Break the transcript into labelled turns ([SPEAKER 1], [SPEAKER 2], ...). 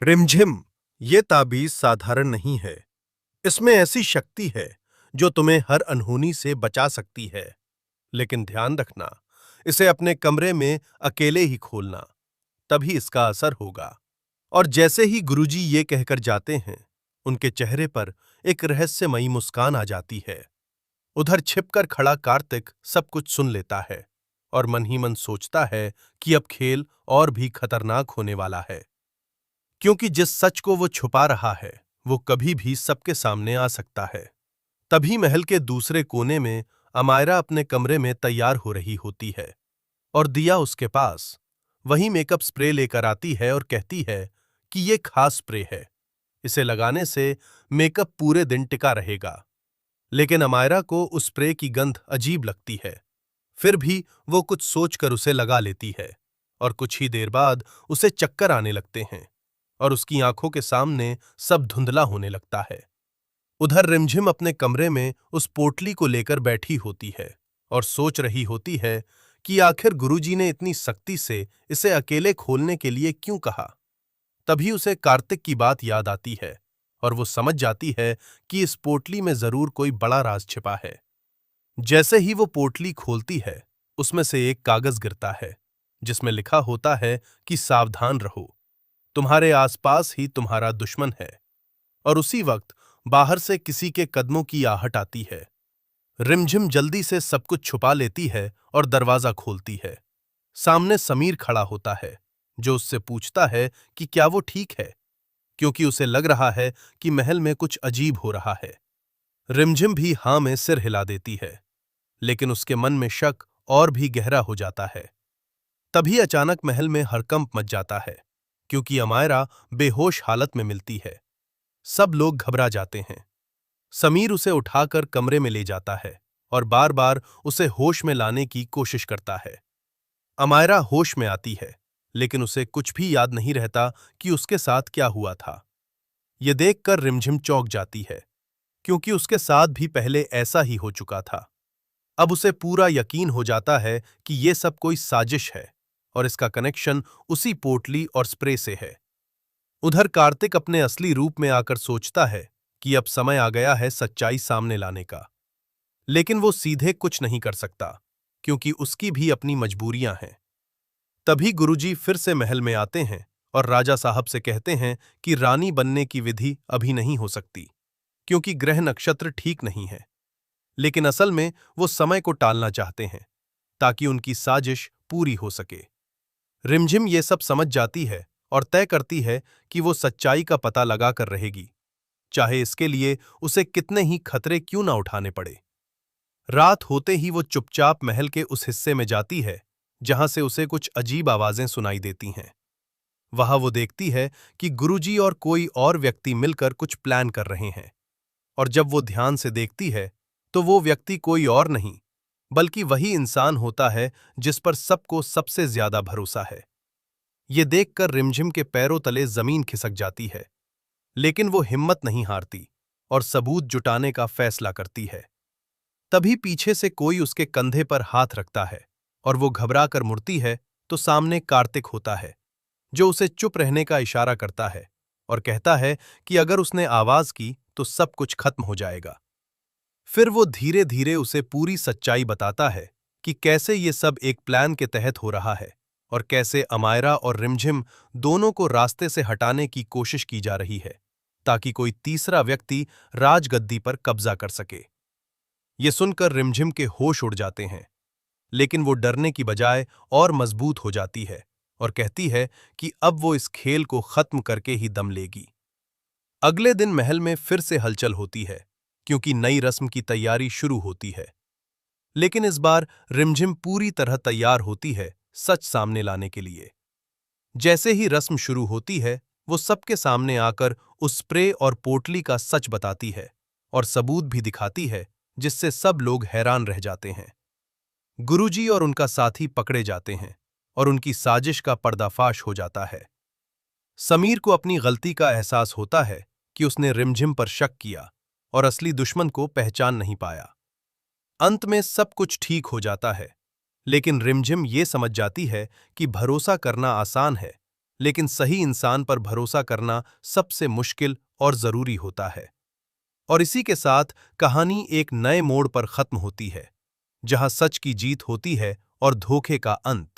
[SPEAKER 1] रिमझिम ये ताबीज साधारण नहीं है। इसमें ऐसी शक्ति है जो तुम्हें हर अनहोनी से बचा सकती है। लेकिन ध्यान रखना, इसे अपने कमरे में अकेले ही खोलना, तभी इसका असर होगा। और जैसे ही गुरुजी ये कहकर जाते हैं, उनके चेहरे पर एक रहस्यमयी मुस्कान आ जाती है। उधर छिपकर खड़ा कार्तिक सब कुछ सुन लेता है और मन ही मन सोचता है कि अब खेल और भी खतरनाक होने वाला है, क्योंकि जिस सच को वो छुपा रहा है वो कभी भी सबके सामने आ सकता है। तभी महल के दूसरे कोने में अमायरा अपने कमरे में तैयार हो रही होती है और दिया उसके पास वही मेकअप स्प्रे लेकर आती है और कहती है कि ये खास स्प्रे है, इसे लगाने से मेकअप पूरे दिन टिका रहेगा। लेकिन अमायरा को उस स्प्रे की गंध अजीब लगती है। फिर भी वो कुछ सोचकर उसे लगा लेती है और कुछ ही देर बाद उसे चक्कर आने लगते हैं और उसकी आंखों के सामने सब धुंधला होने लगता है। उधर रिमझिम अपने कमरे में उस पोटली को लेकर बैठी होती है और सोच रही होती है कि आखिर गुरुजी ने इतनी सख्ती से इसे अकेले खोलने के लिए क्यों कहा। तभी उसे कार्तिक की बात याद आती है और वो समझ जाती है कि इस पोटली में जरूर कोई बड़ा राज छिपा है। जैसे ही वो पोटली खोलती है, उसमें से एक कागज गिरता है जिसमें लिखा होता है कि सावधान रहो, तुम्हारे आसपास ही तुम्हारा दुश्मन है। और उसी वक्त बाहर से किसी के कदमों की आहट आती है। रिमझिम जल्दी से सब कुछ छुपा लेती है और दरवाजा खोलती है। सामने समीर खड़ा होता है, जो उससे पूछता है कि क्या वो ठीक है, क्योंकि उसे लग रहा है कि महल में कुछ अजीब हो रहा है। रिमझिम भी हाँ में सिर हिला देती है, लेकिन उसके मन में शक और भी गहरा हो जाता है। तभी अचानक महल में हड़कंप मच जाता है, क्योंकि अमायरा बेहोश हालत में मिलती है। सब लोग घबरा जाते हैं। समीर उसे उठाकर कमरे में ले जाता है और बार बार उसे होश में लाने की कोशिश करता है। अमायरा होश में आती है, लेकिन उसे कुछ भी याद नहीं रहता कि उसके साथ क्या हुआ था। ये देखकर रिमझिम चौंक जाती है, क्योंकि उसके साथ भी पहले ऐसा ही हो चुका था। अब उसे पूरा यकीन हो जाता है कि ये सब कोई साजिश है और इसका कनेक्शन उसी पोटली और स्प्रे से है। उधर कार्तिक अपने असली रूप में आकर सोचता है कि अब समय आ गया है सच्चाई सामने लाने का। लेकिन वो सीधे कुछ नहीं कर सकता, क्योंकि उसकी भी अपनी मजबूरियां हैं। तभी गुरुजी फिर से महल में आते हैं और राजा साहब से कहते हैं कि रानी बनने की विधि अभी नहीं हो सकती, क्योंकि ग्रह नक्षत्र ठीक नहीं है। लेकिन असल में वो समय को टालना चाहते हैं, ताकि उनकी साजिश पूरी हो सके। रिमझिम ये सब समझ जाती है और तय करती है कि वो सच्चाई का पता लगाकर रहेगी, चाहे इसके लिए उसे कितने ही खतरे क्यों ना उठाने पड़े। रात होते ही वो चुपचाप महल के उस हिस्से में जाती है जहां से उसे कुछ अजीब आवाजें सुनाई देती हैं। वहां वो देखती है कि गुरुजी और कोई और व्यक्ति मिलकर कुछ प्लान कर रहे हैं, और जब वो ध्यान से देखती है तो वो व्यक्ति कोई और नहीं बल्कि वही इंसान होता है जिस पर सबको सबसे ज्यादा भरोसा है। ये देखकर रिमझिम के पैरों तले जमीन खिसक जाती है, लेकिन वो हिम्मत नहीं हारती और सबूत जुटाने का फैसला करती है। तभी पीछे से कोई उसके कंधे पर हाथ रखता है और वो घबरा कर मुड़ती है तो सामने कार्तिक होता है, जो उसे चुप रहने का इशारा करता है और कहता है कि अगर उसने आवाज की तो सब कुछ खत्म हो जाएगा। फिर वो धीरे धीरे उसे पूरी सच्चाई बताता है कि कैसे ये सब एक प्लान के तहत हो रहा है और कैसे अमायरा और रिमझिम दोनों को रास्ते से हटाने की कोशिश की जा रही है, ताकि कोई तीसरा व्यक्ति राजगद्दी पर कब्जा कर सके। ये सुनकर रिमझिम के होश उड़ जाते हैं, लेकिन वो डरने की बजाय और मजबूत हो जाती है और कहती है कि अब वो इस खेल को खत्म करके ही दम लेगी। अगले दिन महल में फिर से हलचल होती है, क्योंकि नई रस्म की तैयारी शुरू होती है। लेकिन इस बार रिमझिम पूरी तरह तैयार होती है सच सामने लाने के लिए। जैसे ही रस्म शुरू होती है, वो सबके सामने आकर उस स्प्रे और पोटली का सच बताती है और सबूत भी दिखाती है, जिससे सब लोग हैरान रह जाते हैं। गुरुजी और उनका साथी पकड़े जाते हैं और उनकी साजिश का पर्दाफाश हो जाता है। समीर को अपनी गलती का एहसास होता है कि उसने रिमझिम पर शक किया और असली दुश्मन को पहचान नहीं पाया। अंत में सब कुछ ठीक हो जाता है, लेकिन रिमझिम ये समझ जाती है कि भरोसा करना आसान है, लेकिन सही इंसान पर भरोसा करना सबसे मुश्किल और जरूरी होता है। और इसी के साथ कहानी एक नए मोड़ पर खत्म होती है, जहां सच की जीत होती है और धोखे का अंत।